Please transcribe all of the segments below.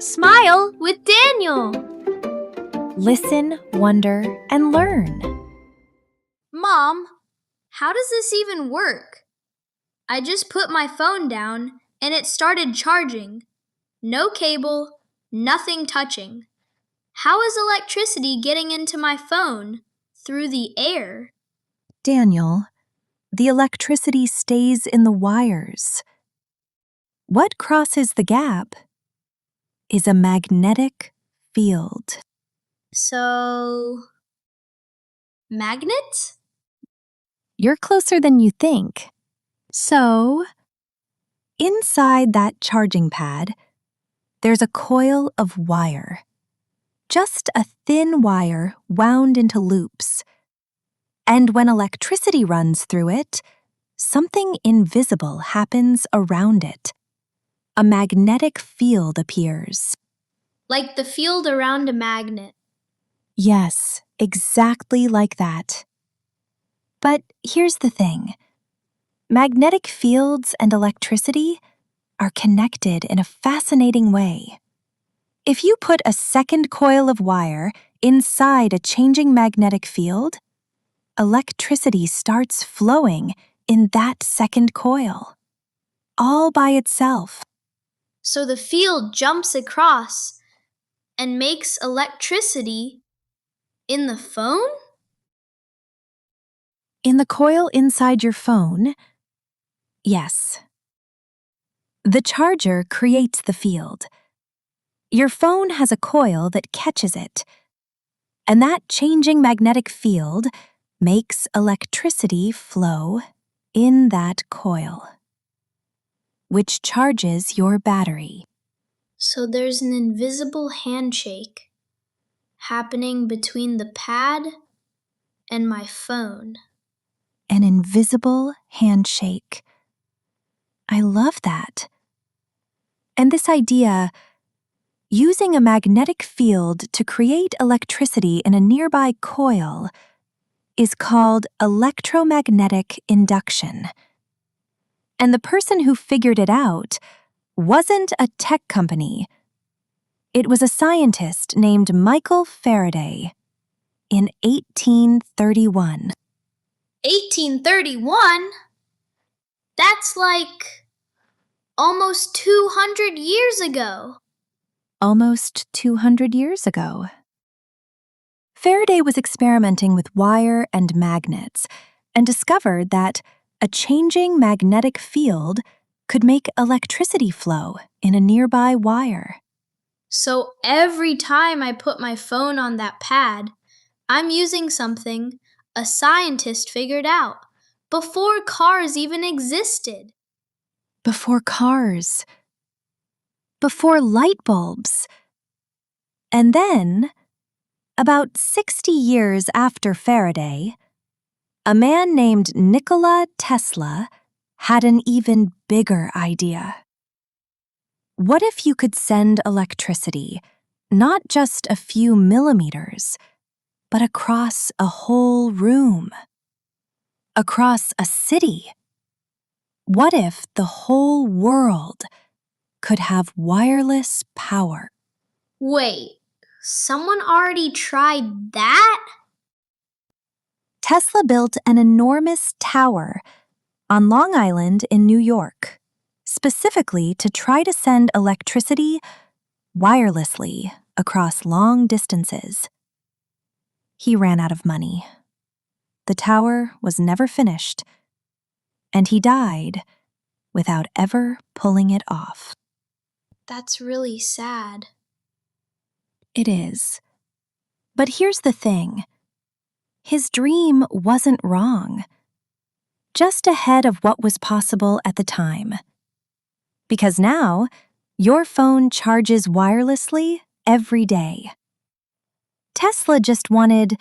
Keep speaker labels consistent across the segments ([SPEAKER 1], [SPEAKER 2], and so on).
[SPEAKER 1] Smile with Daniel.
[SPEAKER 2] Listen, wonder, and learn.
[SPEAKER 1] Mom, how does this even work? I just put my phone down and it started charging. No cable, nothing touching. How is electricity getting into my phone through the air?
[SPEAKER 2] Daniel, the electricity stays in the wires. What crosses the gap is a magnetic field.
[SPEAKER 1] So, magnet?
[SPEAKER 2] You're closer than you think. So, inside that charging pad, there's a coil of wire. Just a thin wire wound into loops. And when electricity runs through it, something invisible happens around it. A magnetic field appears.
[SPEAKER 1] Like the field around a magnet.
[SPEAKER 2] Yes, exactly like that. But here's the thing. Magnetic fields and electricity are connected in a fascinating way. If you put a second coil of wire inside a changing magnetic field, electricity starts flowing in that second coil, all by itself.
[SPEAKER 1] So the field jumps across and makes electricity in the phone?
[SPEAKER 2] In the coil inside your phone, yes. The charger creates the field. Your phone has a coil that catches it, and that changing magnetic field makes electricity flow in that coil, which charges your battery.
[SPEAKER 1] So there's an invisible handshake happening between the pad and my phone.
[SPEAKER 2] An invisible handshake. I love that. And this idea, using a magnetic field to create electricity in a nearby coil, is called electromagnetic induction. And the person who figured it out wasn't a tech company. It was a scientist named Michael Faraday in 1831.
[SPEAKER 1] 1831? That's like almost 200 years ago.
[SPEAKER 2] Almost 200 years ago. Faraday was experimenting with wire and magnets and discovered that a changing magnetic field could make electricity flow in a nearby wire.
[SPEAKER 1] So every time I put my phone on that pad, I'm using something a scientist figured out before cars even existed.
[SPEAKER 2] Before cars. Before light bulbs. And then, about 60 years after Faraday, a man named Nikola Tesla had an even bigger idea. What if you could send electricity, not just a few millimeters, but across a whole room? Across a city? What if the whole world could have wireless power?
[SPEAKER 1] Wait, someone already tried that?
[SPEAKER 2] Tesla built an enormous tower on Long Island in New York, specifically to try to send electricity wirelessly across long distances. He ran out of money. The tower was never finished, and he died without ever pulling it off.
[SPEAKER 1] That's really sad.
[SPEAKER 2] It is. But here's the thing. His dream wasn't wrong. Just ahead of what was possible at the time. Because now, your phone charges wirelessly every day. Tesla just wanted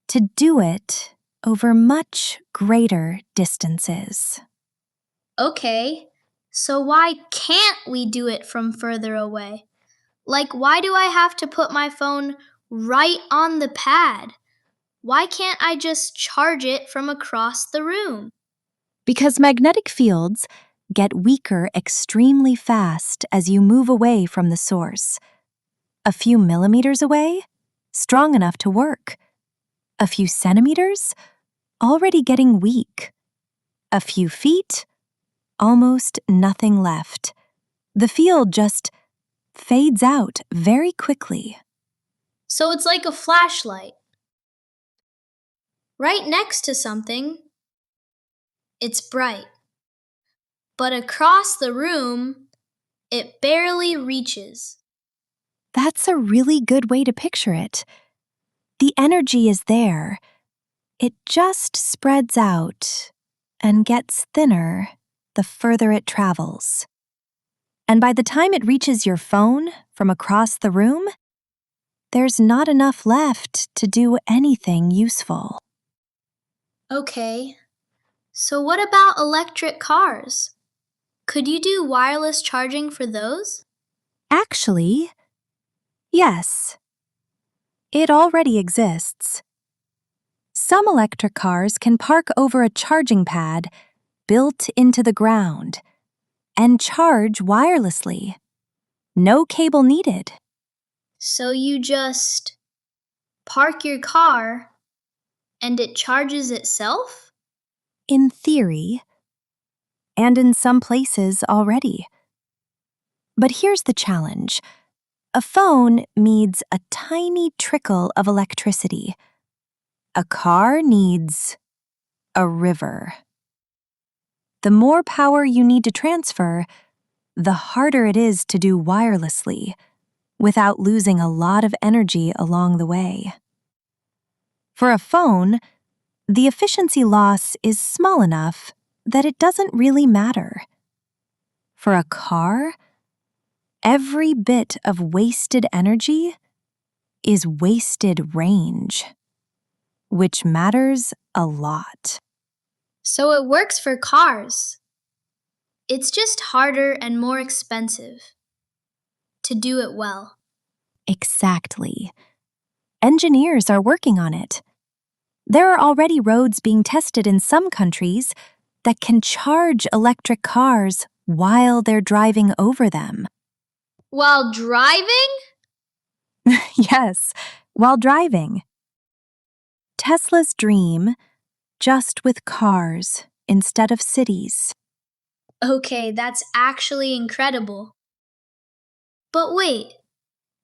[SPEAKER 2] to do it over much greater distances.
[SPEAKER 1] Okay, so why can't we do it from further away? Like, why do I have to put my phone right on the pad? Why can't I just charge it from across the room?
[SPEAKER 2] Because magnetic fields get weaker extremely fast as you move away from the source. A few millimeters away? Strong enough to work. A few centimeters? Already getting weak. A few feet? Almost nothing left. The field just fades out very quickly.
[SPEAKER 1] So it's like a flashlight. Right next to something, it's bright. But across the room, it barely reaches.
[SPEAKER 2] That's a really good way to picture it. The energy is there. It just spreads out and gets thinner the further it travels. And by the time it reaches your phone from across the room, there's not enough left to do anything useful.
[SPEAKER 1] Okay, so what about electric cars? Could you do wireless charging for those?
[SPEAKER 2] Actually, yes, it already exists. Some electric cars can park over a charging pad built into the ground and charge wirelessly. No cable needed.
[SPEAKER 1] So you just park your car and it charges itself?
[SPEAKER 2] In theory, and in some places already. But here's the challenge. A phone needs a tiny trickle of electricity. A car needs a river. The more power you need to transfer, the harder it is to do wirelessly, without losing a lot of energy along the way. For a phone, the efficiency loss is small enough that it doesn't really matter. For a car, every bit of wasted energy is wasted range, which matters a lot.
[SPEAKER 1] So it works for cars. It's just harder and more expensive to do it well.
[SPEAKER 2] Exactly. Engineers are working on it. There are already roads being tested in some countries that can charge electric cars while they're driving over them.
[SPEAKER 1] While driving?
[SPEAKER 2] Yes, while driving. Tesla's dream, just with cars instead of cities.
[SPEAKER 1] Okay, that's actually incredible. But wait,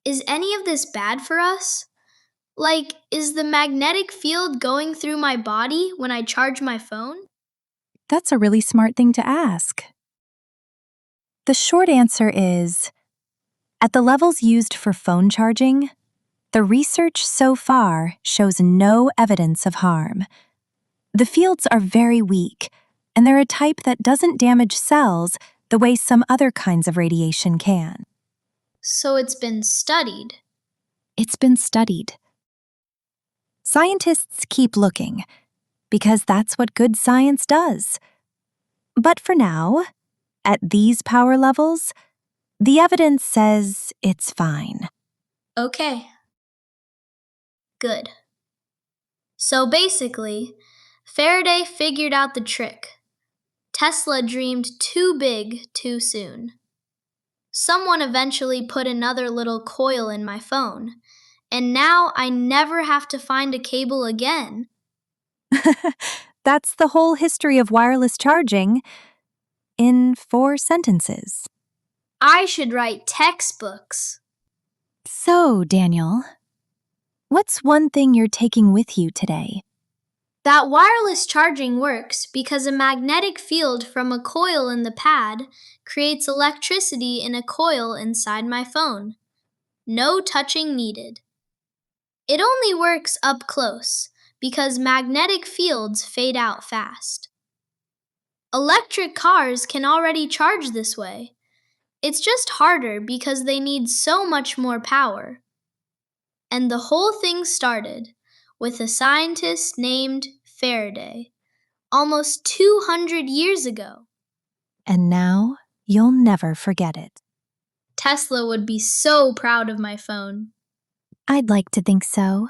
[SPEAKER 1] is any of this bad for us? Like, is the magnetic field going through my body when I charge my phone?
[SPEAKER 2] That's a really smart thing to ask. The short answer is, at the levels used for phone charging, the research so far shows no evidence of harm. The fields are very weak, and they're a type that doesn't damage cells the way some other kinds of radiation can.
[SPEAKER 1] So it's been studied.
[SPEAKER 2] It's been studied. Scientists keep looking, because that's what good science does. But for now, at these power levels, the evidence says it's fine.
[SPEAKER 1] Okay. Good. So basically, Faraday figured out the trick. Tesla dreamed too big too soon. Someone eventually put another little coil in my phone, and now I never have to find a cable again.
[SPEAKER 2] That's the whole history of wireless charging in 4 sentences.
[SPEAKER 1] I should write textbooks.
[SPEAKER 2] So, Daniel, what's one thing you're taking with you today?
[SPEAKER 1] That wireless charging works because a magnetic field from a coil in the pad creates electricity in a coil inside my phone. No touching needed. It only works up close because magnetic fields fade out fast. Electric cars can already charge this way. It's just harder because they need so much more power. And the whole thing started with a scientist named Faraday, almost 200 years ago.
[SPEAKER 2] And now you'll never forget it.
[SPEAKER 1] Tesla would be so proud of my phone.
[SPEAKER 2] I'd like to think so.